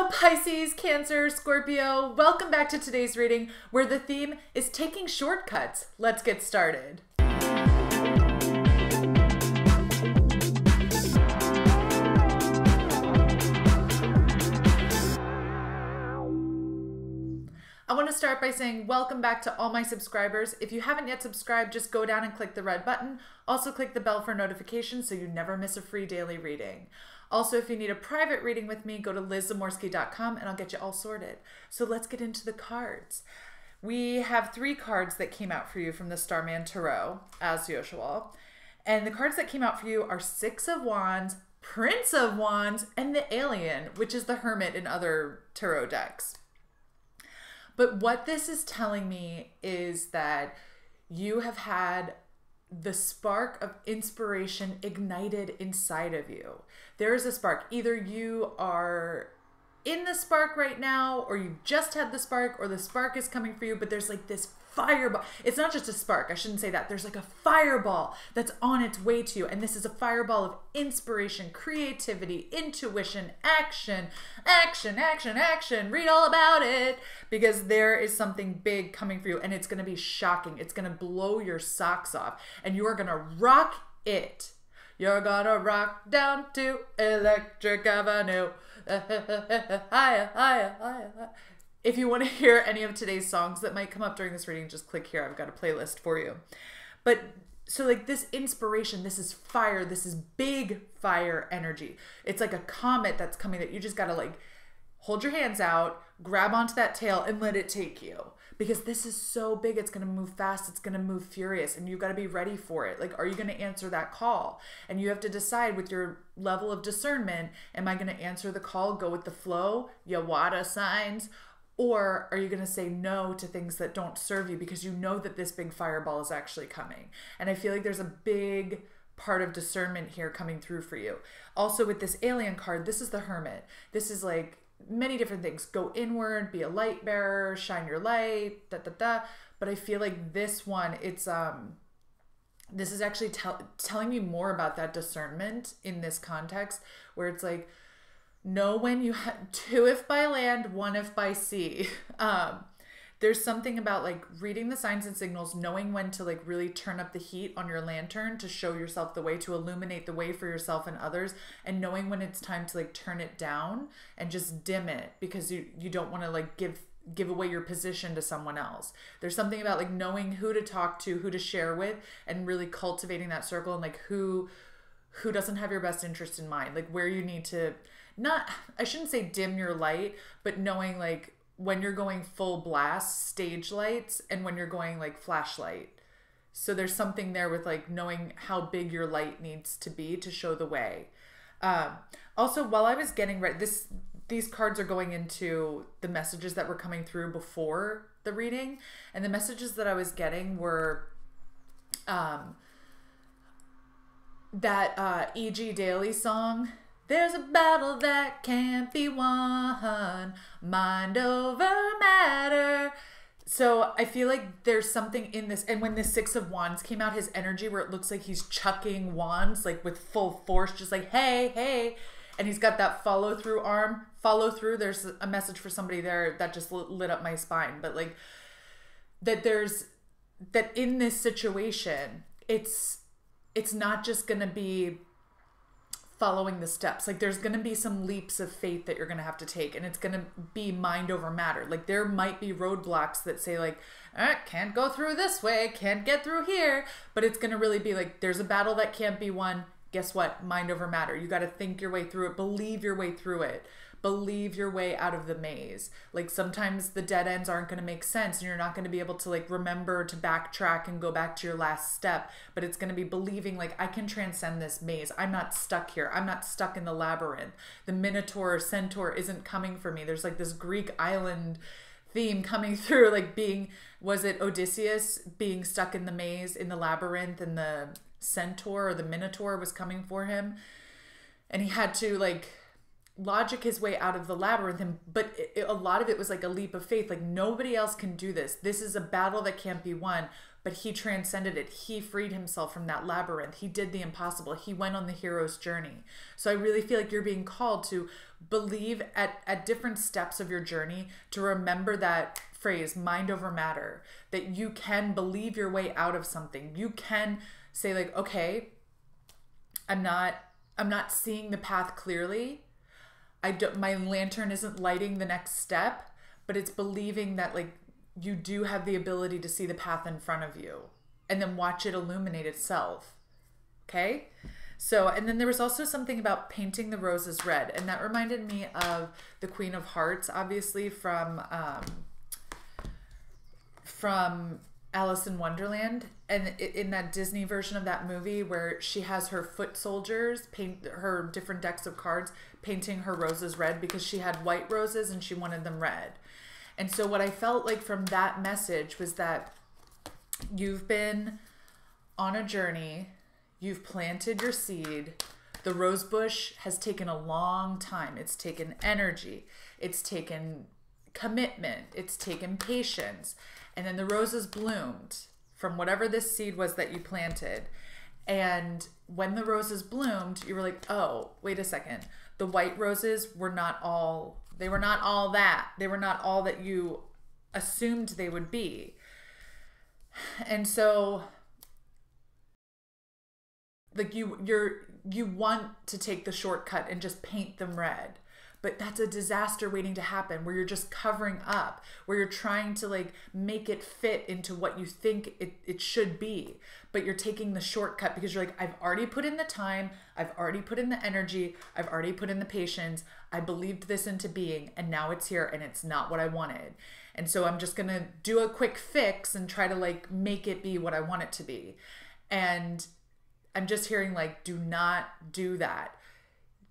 Hello, Pisces, Cancer, Scorpio. Welcome back to today's reading where the theme is taking shortcuts. Let's get started. I want to start by saying welcome back to all my subscribers. If you haven't yet subscribed, just go down and click the red button. Also click the bell for notifications so you never miss a free daily reading. Also, if you need a private reading with me, go to LizZamorski.com and I'll get you all sorted. So let's get into the cards. We have 3 cards that came out for you from the Starman Tarot, as usual. And the cards that came out for you are 6 of Wands, Prince of Wands, and the Alien, which is the Hermit in other tarot decks. But what this is telling me is that you have had the spark of inspiration ignited inside of you. There is a spark. Either you are in the spark right now, or you just had the spark, or the spark is coming for you, but there's like this fireball. It's not just a spark. I shouldn't say that. There's like a fireball that's on its way to you. And this is a fireball of inspiration, creativity, intuition, action, action, action, action. Read all about it, because there is something big coming for you and it's going to be shocking. It's going to blow your socks off and you are going to rock it. You're gonna rock down to Electric Avenue. Higher, higher, higher, higher. If you want to hear any of today's songs that might come up during this reading, just click here. I've got a playlist for you. But so like this inspiration, this is fire. This is big fire energy. It's like a comet that's coming that you just got to like hold your hands out, grab onto that tail and let it take you. Because this is so big, it's going to move fast, it's going to move furious, and you got to be ready for it. Like, are you going to answer that call? And you have to decide with your level of discernment, am I going to answer the call, go with the flow, Yawada signs, or are you going to say no to things that don't serve you because you know that this big fireball is actually coming? And I feel like there's a big part of discernment here coming through for you. Also with this Alien card, this is the Hermit. This is like many different things. Go inward, be a light bearer, shine your light, da da da. But I feel like this one, it's this is actually telling me more about that discernment in this context, where it's like, know when you have 2 if by land, 1 if by sea. There's something about like reading the signs and signals, knowing when to like really turn up the heat on your lantern to show yourself the way, to illuminate the way for yourself and others, and knowing when it's time to like turn it down and just dim it because you don't want to like give away your position to someone else. There's something about like knowing who to talk to, who to share with, and really cultivating that circle, and like who doesn't have your best interest in mind, like where you need to not, I shouldn't say dim your light, but knowing like when you're going full blast stage lights and when you're going like flashlight. So there's something there with like knowing how big your light needs to be to show the way. Also, while I was getting ready, these cards are going into the messages that were coming through before the reading, and the messages that I was getting were that E.G. Daily song, there's a battle that can't be won, mind over matter. So I feel like there's something in this. And when the 6 of Wands came out, his energy where it looks like he's chucking wands, like with full force, just like, hey, hey. And he's got that follow through arm, follow through. There's a message for somebody there that just lit up my spine. But like that in this situation, it's not just going to be following the steps. Like there's going to be some leaps of faith that you're going to have to take, and it's going to be mind over matter. Like there might be roadblocks that say like, can't go through this way, can't get through here, but it's going to really be like, there's a battle that can't be won. Guess what? Mind over matter. You got to think your way through it, believe your way through it, believe your way out of the maze. Like sometimes the dead ends aren't going to make sense and you're not going to be able to like remember to backtrack and go back to your last step, but it's going to be believing like, I can transcend this maze. I'm not stuck here. I'm not stuck in the labyrinth. The Minotaur or Centaur isn't coming for me. There's like this Greek island theme coming through, like being, was it Odysseus being stuck in the maze, in the labyrinth, and the Centaur or the Minotaur was coming for him, and he had to like logic his way out of the labyrinth. But a lot of it was like a leap of faith, like nobody else can do this. This is a battle that can't be won, but he transcended it. He freed himself from that labyrinth. He did the impossible. He went on the hero's journey. So I really feel like you're being called to believe at different steps of your journey, to remember that phrase, mind over matter, that you can believe your way out of something. You can say like, okay, I'm not seeing the path clearly. My lantern isn't lighting the next step, but it's believing that like you do have the ability to see the path in front of you and then watch it illuminate itself. Okay? So, and then there was also something about painting the roses red, and that reminded me of the Queen of Hearts, obviously from Alice in Wonderland, and in that Disney version of that movie where she has her foot soldiers paint her different decks of cards, painting her roses red because she had white roses and she wanted them red. And so what I felt like from that message was that you've been on a journey, you've planted your seed. The rose bush has taken a long time. It's taken energy. It's taken commitment. It's taken patience. And then the roses bloomed from whatever this seed was that you planted. And when the roses bloomed, you were like, oh, wait a second. The white roses were not all, they were not all that. They were not all that you assumed they would be. And so like you want to take the shortcut and just paint them red, but that's a disaster waiting to happen, where you're just covering up, where you're trying to like make it fit into what you think it should be, but you're taking the shortcut because you're like, I've already put in the time, I've already put in the energy, I've already put in the patience, I believed this into being, and now it's here and it's not what I wanted. And so I'm just gonna do a quick fix and try to like make it be what I want it to be. And I'm just hearing like, do not do that.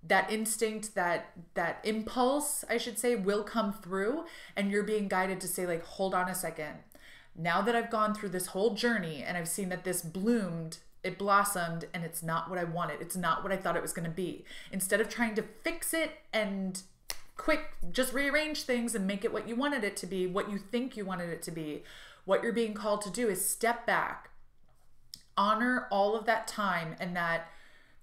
That instinct, that impulse, I should say, will come through, and you're being guided to say like, hold on a second. Now that I've gone through this whole journey and I've seen that this bloomed, it blossomed, and it's not what I wanted. It's not what I thought it was going to be. Instead of trying to fix it and quick, just rearrange things and make it what you wanted it to be, what you think you wanted it to be, what you're being called to do is step back, honor all of that time and that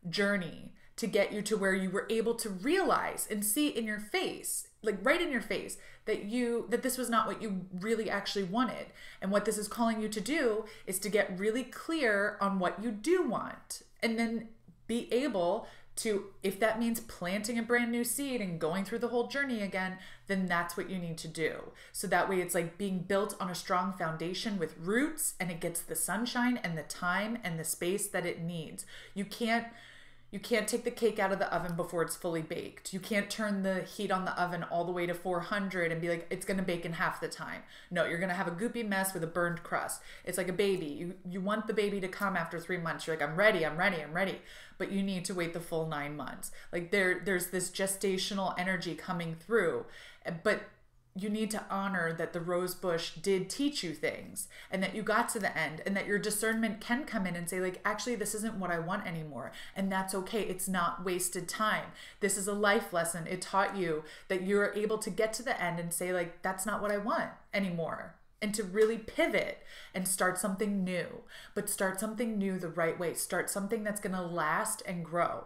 journey to get you to where you were able to realize and see in your face, like right in your face, that this was not what you really actually wanted. And what this is calling you to do is to get really clear on what you do want, and then be able to, if that means planting a brand new seed and going through the whole journey again, then that's what you need to do. So that way it's like being built on a strong foundation with roots, and it gets the sunshine and the time and the space that it needs. You can't take the cake out of the oven before it's fully baked. You can't turn the heat on the oven all the way to 400 and be like, it's going to bake in half the time. No, you're going to have a goopy mess with a burned crust. It's like a baby. You want the baby to come after 3 months. You're like, I'm ready. But you need to wait the full 9 months. Like there's this gestational energy coming through, but you need to honor that the rose bush did teach you things, and that you got to the end, and that your discernment can come in and say like, actually, this isn't what I want anymore. And that's okay. It's not wasted time. This is a life lesson. It taught you that you're able to get to the end and say like, that's not what I want anymore. And to really pivot and start something new, but start something new the right way. Start something that's going to last and grow.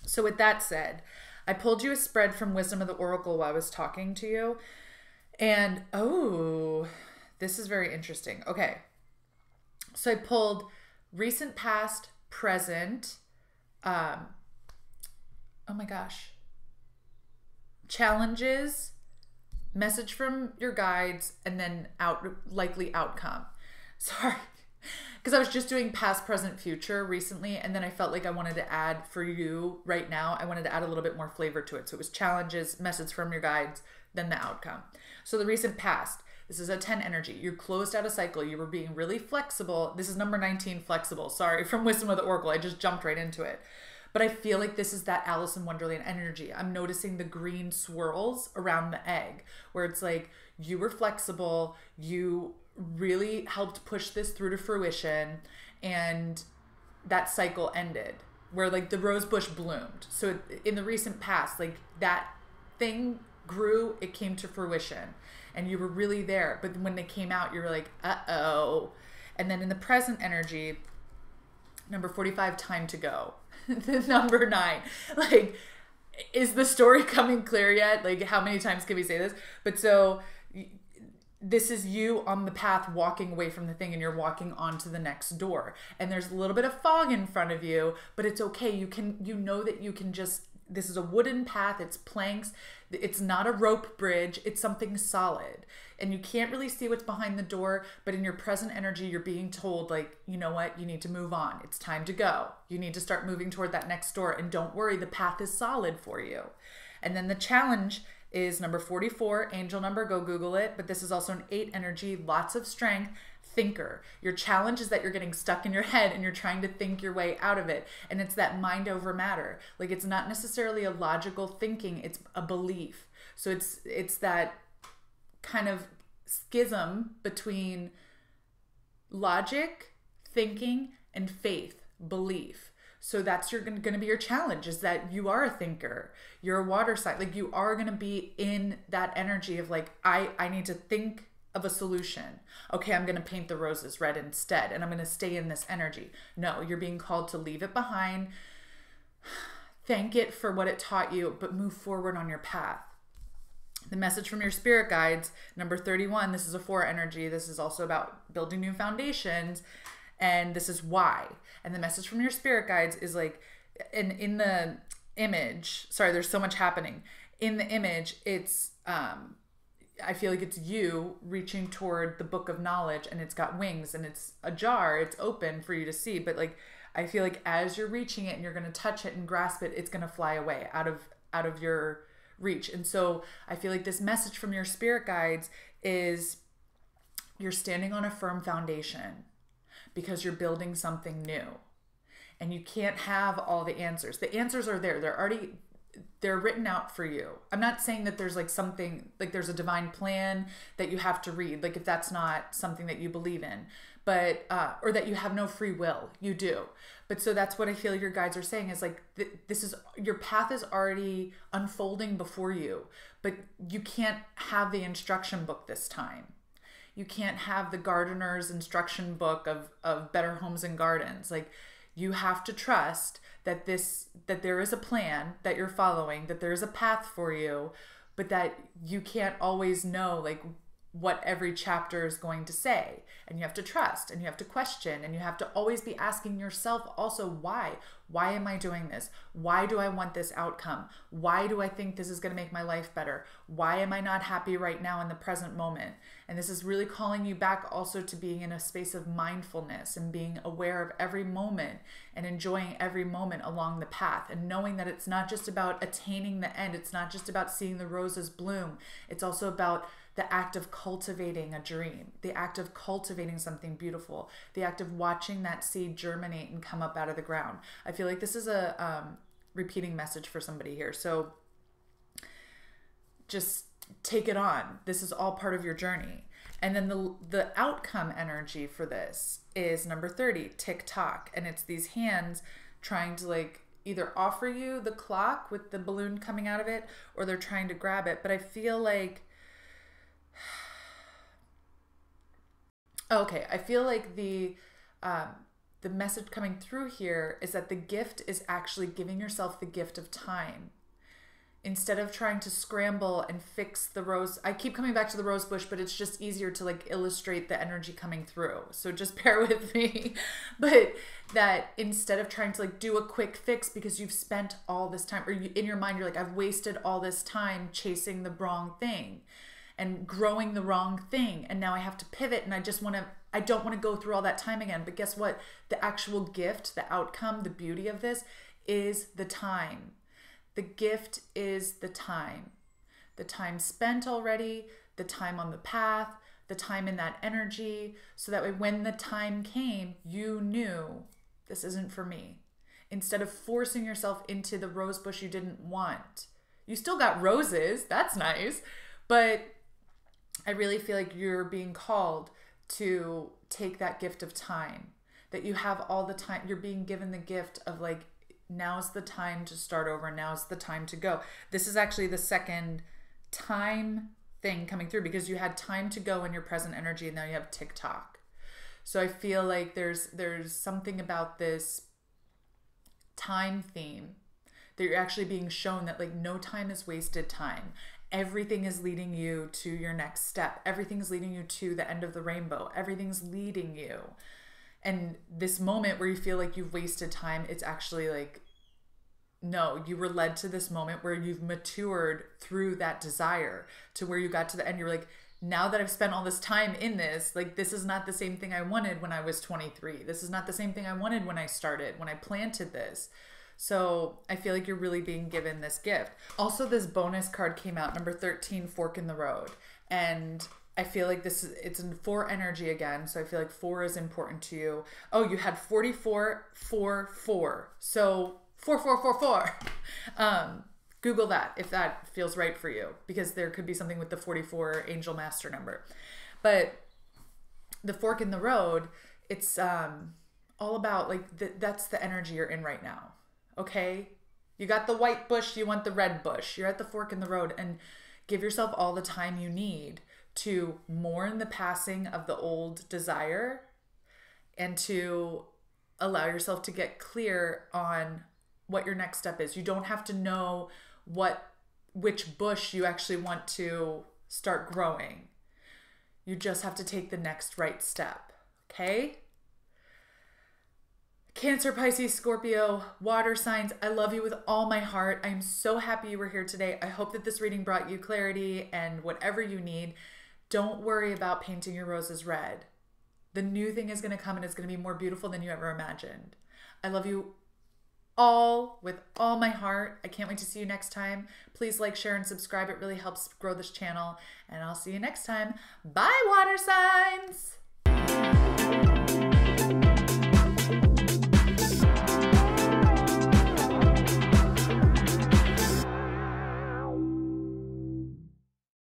So with that said, I pulled you a spread from Wisdom of the Oracle while I was talking to you. And, oh, this is very interesting. Okay. So I pulled recent, past, present. Oh my gosh. Challenges, message from your guides, and then likely outcome. Sorry. Because I was just doing past, present, future recently, and then I felt like I wanted to add for you right now, I wanted to add a little bit more flavor to it. So it was challenges, message from your guides, then the outcome. So the recent past, this is a 10 energy. You closed out a cycle. You were being really flexible. This is number 19, flexible. Sorry, from Wisdom of the Oracle. I just jumped right into it. But I feel like this is that Alice in Wonderland energy. I'm noticing the green swirls around the egg, where it's like you were flexible, you really helped push this through to fruition, and that cycle ended where like the rose bush bloomed. So in the recent past, like that thing grew, it came to fruition, and you were really there. But when they came out, you were like, uh-oh. And then in the present energy, number 45, time to go. The number 9, like, is the story coming clear yet? Like, how many times can we say this? But so this is you on the path walking away from the thing, and you're walking onto the next door, and there's a little bit of fog in front of you, but it's okay. You know that you can just, this is a wooden path, it's planks, it's not a rope bridge, it's something solid. And you can't really see what's behind the door, but in your present energy, you're being told, like, you know what, you need to move on. It's time to go. You need to start moving toward that next door, and don't worry, the path is solid for you. And then the challenge is number 44, angel number, go Google it, but this is also an 8 energy, lots of strength, thinker. Your challenge is that you're getting stuck in your head and you're trying to think your way out of it. And it's that mind over matter. Like, it's not necessarily a logical thinking, it's a belief. So it's that kind of schism between logic, thinking, and faith, belief. So that's going to be your challenge, is that you are a thinker. You're a water sign. Like, you are going to be in that energy of like, I need to think of a solution. Okay, I'm going to paint the roses red instead, and I'm going to stay in this energy. No, you're being called to leave it behind. Thank it for what it taught you, but move forward on your path. The message from your spirit guides, number 31, this is a 4 energy. This is also about building new foundations, and this is why. And the message from your spirit guides is like, in the image, sorry, there's so much happening. In the image, it's, I feel like it's you reaching toward the book of knowledge, and it's got wings, and it's ajar, it's open for you to see. But like, I feel like as you're reaching it and you're going to touch it and grasp it, it's going to fly away out of your reach. And so I feel like this message from your spirit guides is you're standing on a firm foundation because you're building something new, and you can't have all the answers. The answers are there. They're written out for you. I'm not saying that there's like something, like there's a divine plan that you have to read, like if that's not something that you believe in, but, or that you have no free will, you do. But so that's what I feel your guides are saying is like, this is, your path is already unfolding before you, but you can't have the instruction book this time. You can't have the gardener's instruction book of Better Homes and Gardens. Like, you have to trust that there is a plan that you're following, that there is a path for you, but that you can't always know like what every chapter is going to say. And you have to trust, and you have to question, and you have to always be asking yourself also, why? Why am I doing this? Why do I want this outcome? Why do I think this is going to make my life better? Why am I not happy right now in the present moment? And this is really calling you back also to being in a space of mindfulness and being aware of every moment and enjoying every moment along the path, and knowing that it's not just about attaining the end. It's not just about seeing the roses bloom. It's also about the act of cultivating a dream, the act of cultivating something beautiful, the act of watching that seed germinate and come up out of the ground. I feel like this is a repeating message for somebody here. So just take it on. This is all part of your journey. And then the outcome energy for this is number 30, tick-tock. And it's these hands trying to like either offer you the clock with the balloon coming out of it, or they're trying to grab it. But I feel like, okay, I feel like the message coming through here is that the gift is actually giving yourself the gift of time. Instead of trying to scramble and fix the rose, I keep coming back to the rose bush, but it's just easier to like illustrate the energy coming through. So just bear with me. But that instead of trying to like do a quick fix because you've spent all this time, or in your mind, you're like, I've wasted all this time chasing the wrong thing and growing the wrong thing. And now I have to pivot, and I don't want to go through all that time again. But guess what? The actual gift, the outcome, the beauty of this is the time. The gift is the time spent already, the time on the path, the time in that energy. So that way, when the time came, you knew this isn't for me. Instead of forcing yourself into the rose bush you didn't want. You still got roses. That's nice. But I really feel like you're being called to take that gift of time, that you have all the time. You're being given the gift of like, now's the time to start over. Now's the time to go. This is actually the second time thing coming through, because you had time to go in your present energy, and now you have tick-tock. So I feel like there's something about this time theme that you're actually being shown that like no time is wasted time. Everything is leading you to your next step. Everything's leading you to the end of the rainbow. Everything's leading you. And this moment where you feel like you've wasted time, it's actually like, no, you were led to this moment where you've matured through that desire to where you got to the end. You're like, now that I've spent all this time in this, like, this is not the same thing I wanted when I was 23. This is not the same thing I wanted when I started, when I planted this. So I feel like you're really being given this gift. Also, this bonus card came out, number 13, Fork in the Road. And I feel like it's in 4 energy again. So I feel like 4 is important to you. Oh, you had 44, 4, 4. So 4444. Google that if that feels right for you, because there could be something with the 44 angel master number. But the fork in the road, it's all about like that's the energy you're in right now. Okay, you got the white bush, you want the red bush. You're at the fork in the road, and give yourself all the time you need to mourn the passing of the old desire and to allow yourself to get clear on what your next step is. You don't have to know which bush you actually want to start growing. You just have to take the next right step. Okay? Cancer, Pisces, Scorpio, water signs, I love you with all my heart. I'm so happy you were here today. I hope that this reading brought you clarity and whatever you need. Don't worry about painting your roses red. The new thing is going to come, and it's going to be more beautiful than you ever imagined. I love you all with all my heart. I can't wait to see you next time. Please like, share, and subscribe. It really helps grow this channel. And I'll see you next time. Bye, water signs.